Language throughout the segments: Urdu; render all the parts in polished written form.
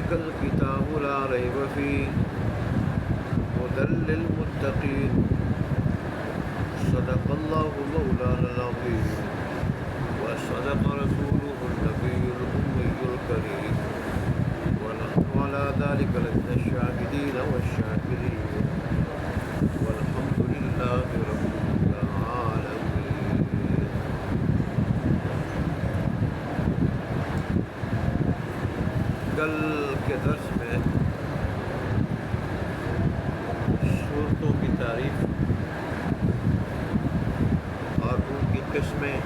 ذلك الكتاب لا ريب فيه هدى للمتقين صدق الله مولانا العظيم وصدق رسوله النبي الأمي الكريم ونحن على ذلك لمن الشاهدين والشاكرين والحمد لله رب العالمين. کل کے درس میں صورتوں کی تعریف اور ان کی قسمیں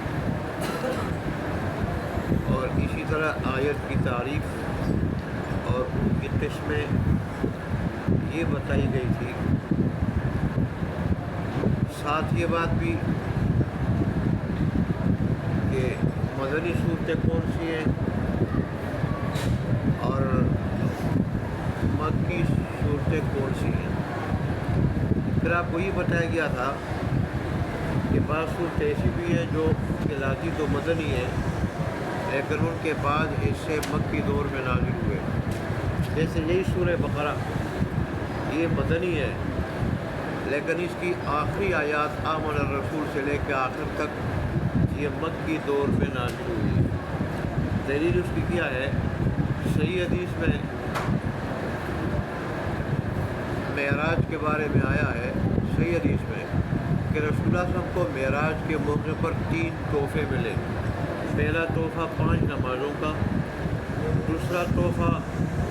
اور اسی طرح آیت کی تعریف اور ان کی قسمیں یہ بتائی گئی تھی. ساتھ یہ بات بھی کہ مدنی صورتیں کون سی ہیں اور مکی صورتیں کون سی ہیں. پھر آپ کو یہ بتایا گیا تھا کہ بعض صورتیں ایسی بھی ہیں جو لاتی تو مدنی ہیں لیکن ان کے بعد اس سے مکی دور میں نازل ہوئے. جیسے یہی سورہ بقرہ یہ مدنی ہے لیکن اس کی آخری آیات آمن الرسول سے لے کے آخر تک یہ مکی دور میں نازل ہوئی. دلیل اس کی کیا ہے؟ صحیح حدیث میں معراج کے بارے میں آیا ہے صحیح حدیث میں کہ رسول اللہ صلی اللہ علیہ وسلم کو معراج کے موقع پر 3 تحفے ملے. پہلا تحفہ 5 نمازوں کا، دوسرا تحفہ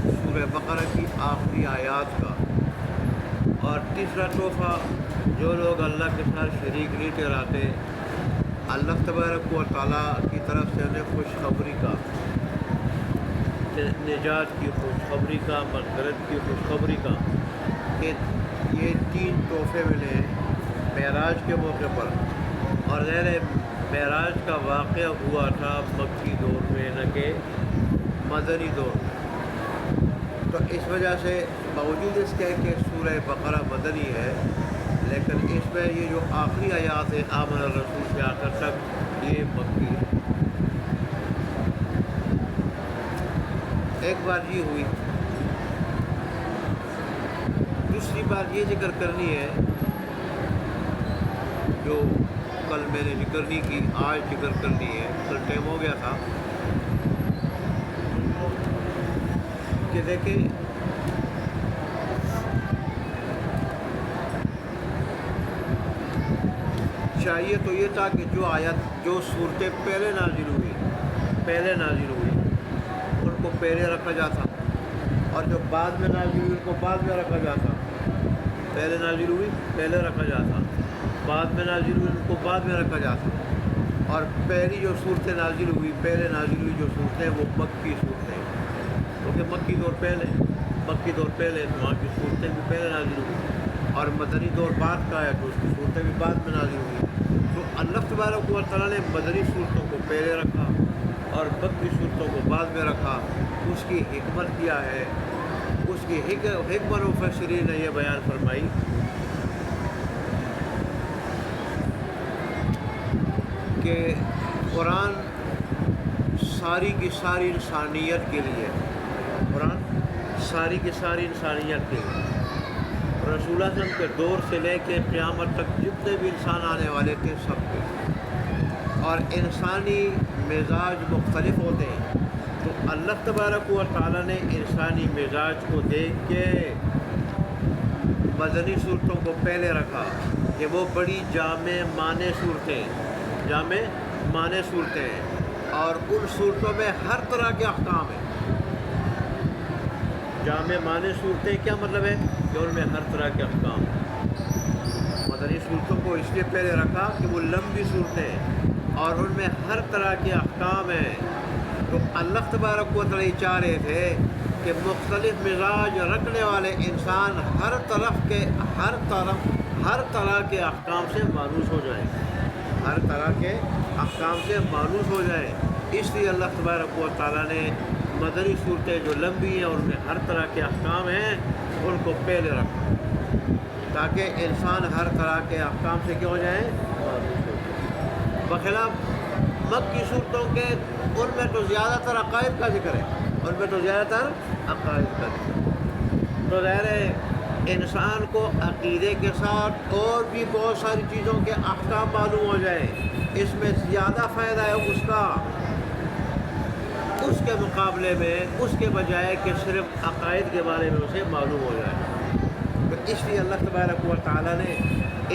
سورہ بقرہ کی آخری آیات کا، اور تیسرا تحفہ جو لوگ اللہ کے ساتھ شریک نہیں ٹھہراتے اللہ تبارک و تعالیٰ کی طرف سے انہیں خوشخبری کا، نجات کی خوشخبری کا، مغفرت کی خوشخبری کا. کہ یہ 3 تحفے ملے ہیں معراج کے موقع پر. اور ظاہر معراج کا واقعہ ہوا تھا مکی دور میں نہ کہ مدنی دور میں. تو اس وجہ سے باوجود اس کے کہ سورہ بقرہ مدنی ہے لیکن اس میں یہ جو آخری آیات ہے آمن الرسول سے آخر تک یہ مکی ہے. ایک بات یہ ہوئی. دوسری بات یہ ذکر کرنی ہے جو کل میں نے ذکر نہیں کی آج ذکر کرنی ہے. کل ٹائم ہو گیا تھا کہ دیکھیں چاہیے تو یہ تھا کہ جو آیت جو صورتیں پہلے نازل ہوئی ان کو پہلے رکھا جاتا اور جو بعد میں نازل ہوئی ان کو بعد میں رکھا جاتا. پہلے نازل ہوئی پہلے رکھا جاتا، بعد میں نازل ہوئی ان کو بعد میں رکھا جاتا. اور پہلی جو صورتیں نازل ہوئی پہلے نازل ہوئی جو صورتیں وہ مکی صورتیں کیونکہ مکی دور پہلے تو وہاں کی صورتیں بھی پہلے نازل ہوئی اور مدنی دور بعد کا ہے تو اس کی صورتیں بھی بعد میں نازل ہوئی. تو اللہ تبارک و تعالیٰ نے مدنی صورتوں کو پہلے رکھا اور مکی صورتوں کو بعد میں رکھا. اس کی حکمت کیا ہے؟ اس کی حکمت مفسرین نے یہ بیان فرمائی کہ قرآن ساری کی ساری انسانیت کے لیے رسول اللہ صلی اللہ علیہ وسلم کے دور سے لے کے قیامت تک جتنے بھی انسان آنے والے تھے سب کے. اور انسانی مزاج مختلف ہوتے ہیں تو اللہ تبارک و تعالیٰ نے انسانی مزاج کو دیکھ کے مدنی صورتوں کو پہلے رکھا کہ وہ بڑی جامع مانع صورتیں ہیں اور ان صورتوں میں ہر طرح کے احکام ہیں. جامع مانع صورتیں کیا مطلب ہے کہ ان میں ہر طرح کے احکام ہیں. مدنی صورتوں کو اس لیے پہلے رکھا کہ وہ لمبی صورتیں ہیں اور ان میں ہر طرح کے احکام ہیں. تو اللہ تبارک و تعالیٰ چاہ رہے تھے کہ مختلف مزاج رکھنے والے انسان ہر طرح کے احکام سے مانوس ہو جائیں. اس لیے اللہ تبارک و تعالیٰ نے مدنی صورتیں جو لمبی ہیں اور ان میں ہر طرح کے احکام ہیں ان کو پہلے رکھا تاکہ انسان ہر طرح کے احکام سے کیا ہو جائیں مانوس ہو جائیں. بخلاف مکی صورتوں کے ان میں تو زیادہ تر عقائد کا ذکر ہے ان میں تو زیادہ تر عقائد کا ذکر۔ تو ظاہر ہے انسان کو عقیدے کے ساتھ اور بھی بہت ساری چیزوں کے احکام معلوم ہو جائیں، اس میں زیادہ فائدہ ہے اس کا، اس کے مقابلے میں، اس کے بجائے کہ صرف عقائد کے بارے میں اسے معلوم ہو جائے۔ تو اس لیے اللہ تبارک و تعالیٰ نے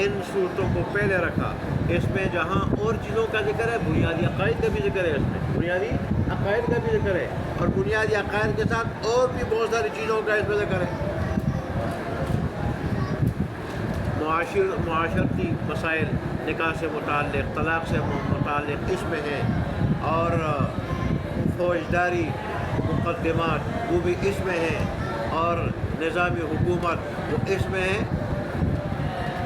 ان صورتوں کو پہلے رکھا۔ اس میں جہاں اور چیزوں کا ذکر ہے، بنیادی عقائد کا بھی ذکر ہے، اس میں بنیادی عقائد کا بھی ذکر ہے، اور بنیادی عقائد کے ساتھ اور بھی بہت ساری چیزوں کا اس میں ذکر ہے۔ معاشرتی مسائل، نکاح سے متعلق، طلاق سے متعلق اس میں ہیں، اور فوجداری مقدمات وہ بھی اس میں ہیں، اور نظامی حکومت وہ اس میں ہے۔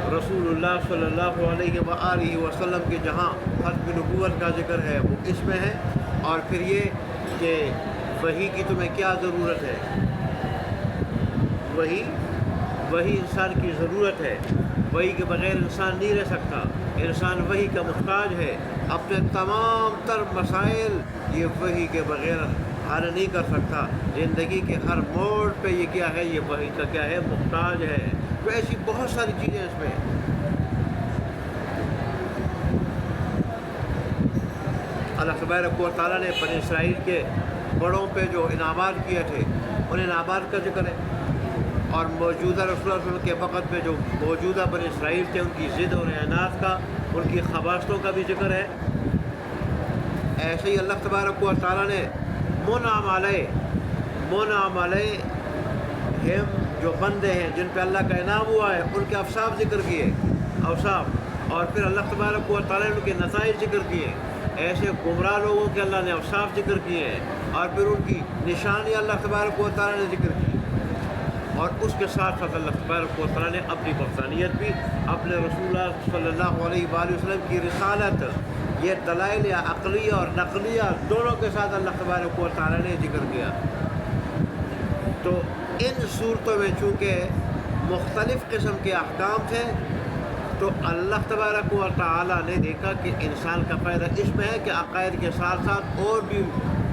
رسول اللہ صلی اللہ علیہ وآلہ وسلم کے جہاں ختم نبوت کا ذکر ہے وہ اس میں ہے، اور پھر یہ کہ وحی کی تمہیں کیا ضرورت ہے، وحی انسان کی ضرورت ہے، وحی کے بغیر انسان نہیں رہ سکتا، انسان وحی کا محتاج ہے، اپنے تمام تر مسائل یہ وحی کے بغیر حل نہیں کر سکتا، زندگی کے ہر موڑ پہ یہ کیا ہے، یہ وحی کا کیا ہے، محتاج ہے۔ تو ایسی بہت ساری چیزیں اس میں۔ اللہ تبارک و تعالیٰ نے بنی اسرائیل کے بڑوں پہ جو انعامات کیے تھے ان انعامات کا ذکر ہے، اور موجودہ رسول اللہ صلی اللہ علیہ وسلم کے وقت میں جو موجودہ بنی اسرائیل تھے ان کی ضد اور اعنات کا، ان کی خباثتوں کا بھی ذکر ہے۔ ایسے ہی اللہ تبارک و تعالیٰ نے منعم علیہم جو بندے ہیں جن پہ اللہ کا انعام ہوا ہے ان کے اوصاف ذکر کیے، اوصاف، اور پھر اللہ تبارک و تعالیٰ نے ان کے نتائج ذکر کیے۔ ایسے گمراہ لوگوں کے اللہ نے اوصاف ذکر کیے ہیں، اور پھر ان کی نشانی اللہ تبارک و تعالیٰ نے ذکر کی، اور اس کے ساتھ ساتھ اللہ تبارک و تعالیٰ نے اپنی وحدانیت بھی، اپنے رسول اللہ صلی اللہ علیہ وآلہ وسلم کی رسالت، یہ دلائل عقلیہ اور نقلیہ دونوں کے ساتھ اللہ تبارک و تعالیٰ نے ذکر کیا۔ تو ان صورتوں میں چونکہ مختلف قسم کے احکام تھے، تو اللہ تبارک و تعالیٰ نے دیکھا کہ انسان کا فائدہ اس میں ہے کہ عقائد کے ساتھ ساتھ اور بھی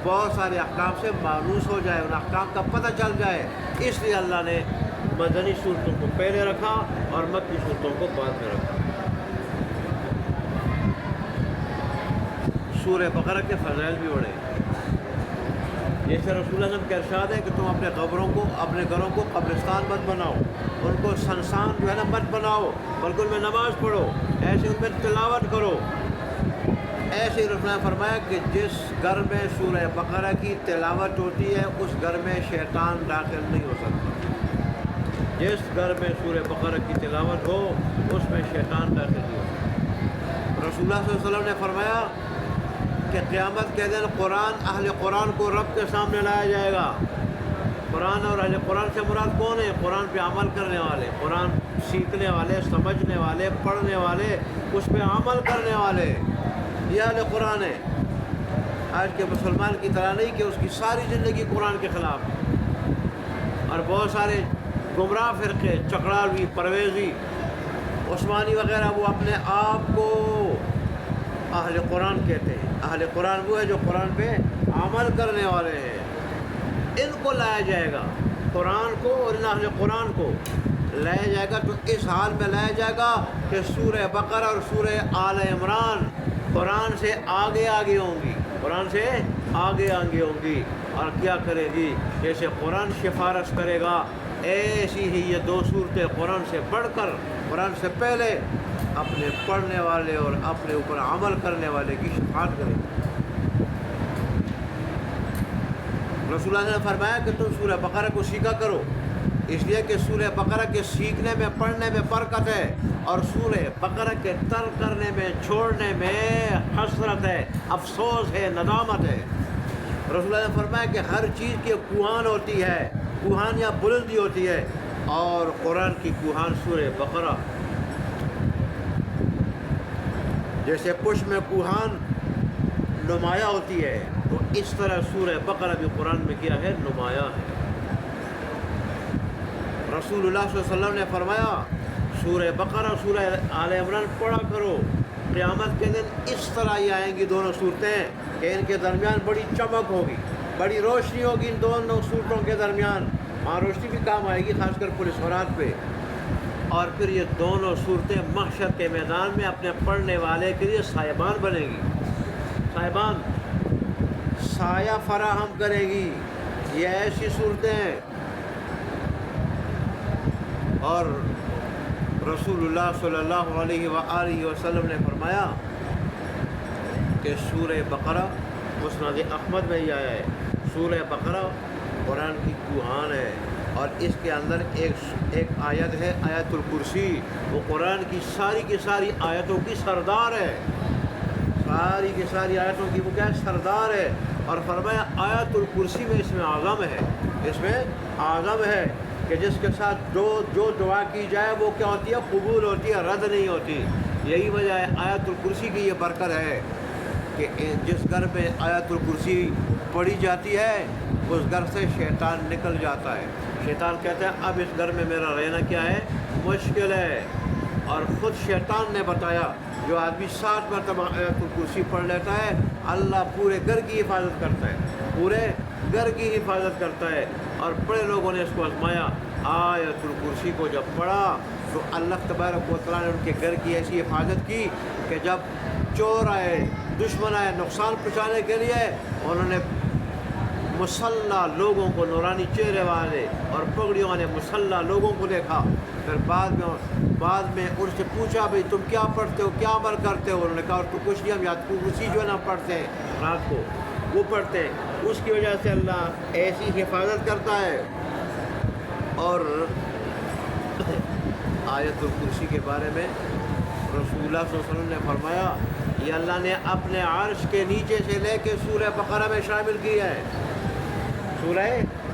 بہت سارے احکام سے مانوس ہو جائے، ان احکام کا پتہ چل جائے، اس لیے اللہ نے مدنی صورتوں کو پہلے رکھا اور مکی صورتوں کو بعد میں رکھا۔ سورہ بقرہ کے فضائل بھی بڑے، جیسے رسول اللہ کا ارشاد ہے کہ تم اپنے گھروں کو قبرستان مت بناؤ، ان کو سنسان جو ہے نا مت بناؤ، بلکہ ان میں نماز پڑھو، ایسے ان میں تلاوت کرو۔ ایسے ہی رسول نے فرمایا کہ جس گھر میں سورہ بقرہ کی تلاوت ہوتی ہے اس گھر میں شیطان داخل نہیں ہو سکتا۔ جس گھر میں سورہ بقرہ کی تلاوت ہو اس میں شیطان داخل نہیں ہو سکتا۔ رسول اللہ صلی اللہ علیہ وسلم نے فرمایا کہ قیامت کے دن اہل قرآن کو رب کے سامنے لایا جائے گا۔ قرآن اور اہل قرآن سے مراد کون ہے؟ قرآن پہ عمل کرنے والے، قرآن سیکھنے والے، سمجھنے والے، پڑھنے والے، اس پہ عمل کرنے والے، یہ اہل قرآن ہے۔ آج کے مسلمان کی طرح نہیں کہ اس کی ساری زندگی قرآن کے خلاف، اور بہت سارے گمراہ فرقے، چکڑاوی، پرویزی، عثمانی وغیرہ، وہ اپنے آپ کو اہل قرآن کہتے ہیں۔ اہل قرآن وہ ہے جو قرآن پہ عمل کرنے والے ہیں۔ ان کو لایا جائے گا، قرآن کو اور ان اہل قرآن کو لایا جائے گا، تو اس حال میں لایا جائے گا کہ سورہ بقرہ اور سورہ آل عمران قرآن سے آگے آگے ہوں گی، قرآن سے آگے آگے ہوں گی، اور کیا کرے گی؟ جیسے قرآن سفارش کرے گا، ایسی ہی یہ دو صورتیں قرآن سے بڑھ کر، قرآن سے پہلے اپنے پڑھنے والے اور اپنے اوپر عمل کرنے والے کی شفاعت کرے گی۔ رسول اللہ نے فرمایا کہ تم سورہ بقرہ کو سیکھا کرو، اس لیے کہ سورہ بقرہ کے سیکھنے میں، پڑھنے میں برکت ہے، اور سورہ بقرہ کے ترک کرنے میں، چھوڑنے میں حسرت ہے، افسوس ہے، ندامت ہے۔ رسول اللہ نے فرمایا کہ ہر چیز کی کوہان ہوتی ہے، کوہان یا بلندی ہوتی ہے، اور قرآن کی کوہان سورہ بقرہ، جیسے پشت میں کوہان نمایاں ہوتی ہے، تو اس طرح سورہ بقرہ بھی قرآن میں کیا ہے؟ نمایاں ہے۔ رسول اللہ صلی اللہ علیہ وسلم نے فرمایا سورہ بقرہ، سورہ آل عمران پڑھا کرو، قیامت کے دن اس طرح یہ آئیں گی دونوں صورتیں کہ ان کے درمیان بڑی چمک ہوگی، بڑی روشنی ہوگی ان دونوں صورتوں کے درمیان. وہاں روشنی بھی کام آئے گی، خاص کر پولیس ورات پہ. اور پھر یہ دونوں صورتیں محشر کے میدان میں اپنے پڑھنے والے کے لیے سائبان بنے گی. سائبان سایہ فراہم کرے گی. یہ ایسی صورتیں ہیں. اور رسول اللہ صلی اللہ علیہ وآلہ وسلم نے فرمایا کہ سورہ بقرہ مسند احمد میں یہ آیا ہے، سورہ بقرہ قرآن کی کوہان ہے، اور اس کے اندر ایک آیت ہے آیت الکرسی. وہ قرآن کی ساری آیتوں کی سردار ہے. ساری کی ساری آیتوں کی وہ کیا ہے؟ سردار ہے. اور فرمایا آیت الکرسی میں اس میں اعظم ہے، اس میں اعظم ہے کہ جس کے ساتھ جو دعا کی جائے وہ کیا ہوتی ہے؟ قبول ہوتی ہے، رد نہیں ہوتی. یہی وجہ ہے آیت الکرسی کی یہ برکت ہے کہ جس گھر میں آیت الکرسی پڑھی جاتی ہے اس گھر سے شیطان نکل جاتا ہے. شیطان کہتا ہے اب اس گھر میں میرا رہنا کیا ہے؟ مشکل ہے. اور خود شیطان نے بتایا جو آدمی 7 مرتبہ آیت الکرسی پڑھ لیتا ہے اللہ پورے گھر کی حفاظت کرتا ہے، پورے گھر کی حفاظت کرتا ہے. اور بڑے لوگوں نے اس کو آزمایا. آیت الکرسی کو جب پڑھا تو اللہ تبارک و تعالیٰ نے ان کے گھر کی ایسی حفاظت کی کہ جب چور آئے، دشمن آئے نقصان پہنچانے کے لیے، انہوں نے مسلح لوگوں کو، نورانی چہرے والے اور پگڑیوں والے مسلح لوگوں کو دیکھا. پھر بعد میں ان سے پوچھا بھئی تم کیا پڑھتے ہو، کیا عمل کرتے ہو؟ انہوں نے کہا تو کچھ نہیں، ہم یاد کرسی جو ہے نا پڑھتے ہیں رات کو، وہ پڑھتے ہیں. اس کی وجہ سے اللہ ایسی حفاظت کرتا ہے. اور آیت الکرسی کے بارے میں رسول اللہ صلی اللہ علیہ وسلم نے فرمایا یہ اللہ نے اپنے عرش کے نیچے سے لے کے سورہ بقرہ میں شامل کی ہے، سورہ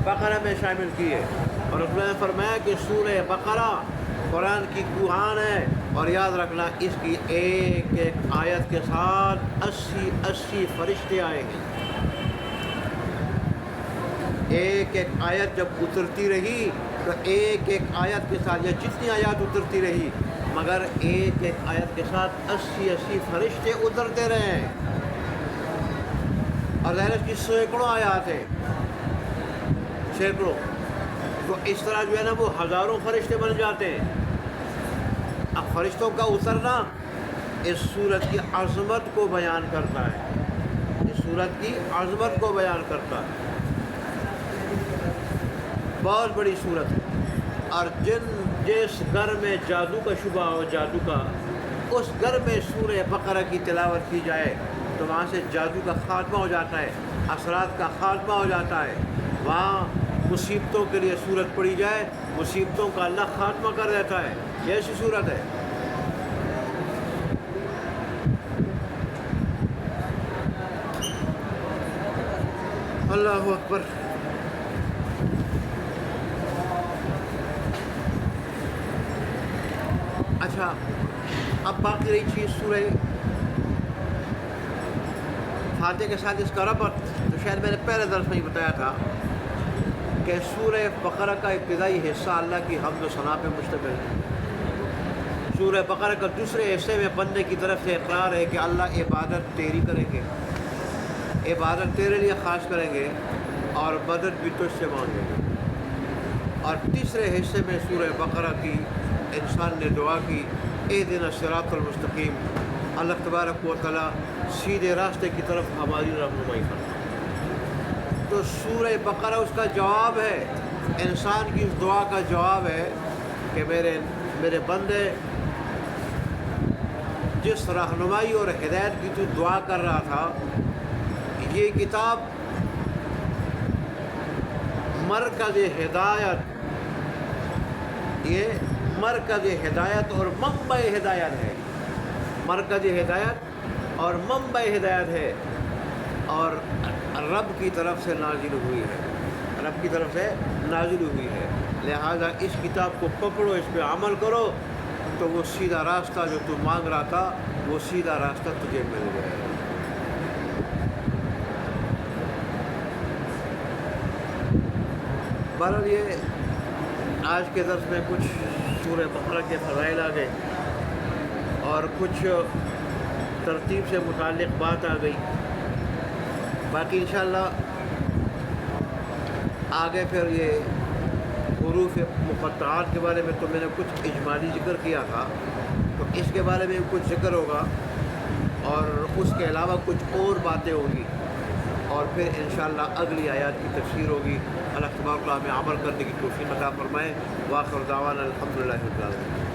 بقرہ میں شامل کی ہے. اور رسول اللہ نے فرمایا کہ سورہ بقرہ قرآن کی کوہان ہے. اور یاد رکھنا اس کی ایک ایک آیت کے ساتھ 80 فرشتے آئیں گے. ایک ایک آیت جب اترتی رہی تو ایک ایک آیت کے ساتھ، یا جتنی آیات اترتی رہی مگر ایک ایک آیت کے ساتھ 80 فرشتے اترتے رہے. اور ظاہر کی سینکڑوں آیات ہیں، سینکڑوں. تو اس طرح جو ہے نا وہ ہزاروں فرشتے بن جاتے ہیں. اب فرشتوں کا اترنا اس سورت کی عظمت کو بیان کرتا ہے، اس سورت کی عظمت کو بیان کرتا ہے. بہت بڑی صورت ہے. اور جس گھر میں جادو کا شبہ ہو، جادو کا، اس گھر میں سورہ بقرہ کی تلاوت کی جائے تو وہاں سے جادو کا خاتمہ ہو جاتا ہے، اثرات کا خاتمہ ہو جاتا ہے. وہاں مصیبتوں کے لیے صورت پڑھی جائے، مصیبتوں کا اللہ خاتمہ کر دیتا ہے. یہ ایسی صورت ہے. اللہ اکبر. اچھا اب باقی رہی چیز سورہ فاتحہ کے ساتھ اس کا ربط. تو شاید میں نے پہلے درس میں ہی بتایا تھا کہ سورہ بقرہ کا ابتدائی حصہ اللہ کی حمد و ثنا پہ مشتمل ہے. سورہ بقرہ کا دوسرے حصے میں بندے کی طرف سے اقرار ہے کہ اللہ عبادت تیری کریں گے، عبادت تیرے لیے خاص کریں گے اور مدد بھی تجھ سے مانگیں گے. اور تیسرے حصے میں سورہ بقرہ کی انسان نے دعا کی اہدنا الصراط المستقیم، اللہ تبارک و تعالیٰ سیدھے راستے کی طرف ہماری رہنمائی کرنا. تو سورہ بقرہ اس کا جواب ہے، انسان کی اس دعا کا جواب ہے کہ میرے بندے جس رہنمائی اور ہدایت کی تو دعا کر رہا تھا، یہ کتاب مرکز ہدایت، یہ مرکز ہدایت اور منبع ہدایت ہے. مرکز ہدایت اور منبع ہدایت ہے، اور رب کی طرف سے نازل ہوئی ہے، رب کی طرف سے نازل ہوئی ہے. لہذا اس کتاب کو پکڑو، اس پہ عمل کرو تو وہ سیدھا راستہ جو تو مانگ رہا تھا وہ سیدھا راستہ تجھے مل جائے گا. بہرحال یہ آج کے درس میں کچھ سورہ بقرہ کے فضائل آ گئے اور کچھ ترتیب سے متعلق بات آ گئی. باقی انشاءاللہ آگے پھر یہ حروف مقطعات کے بارے میں تو میں نے کچھ اجمالی ذکر کیا تھا، تو اس کے بارے میں کچھ ذکر ہوگا اور اس کے علاوہ کچھ اور باتیں ہوں گی، اور پھر انشاءاللہ اگلی آیات کی تفسیر ہوگی۔ اللہ تبارک و تعالیٰ ہمیں عمل کرنے کی توفیق عطا فرمائے۔ وآخر دعوانا الحمدللہ رب العالمین۔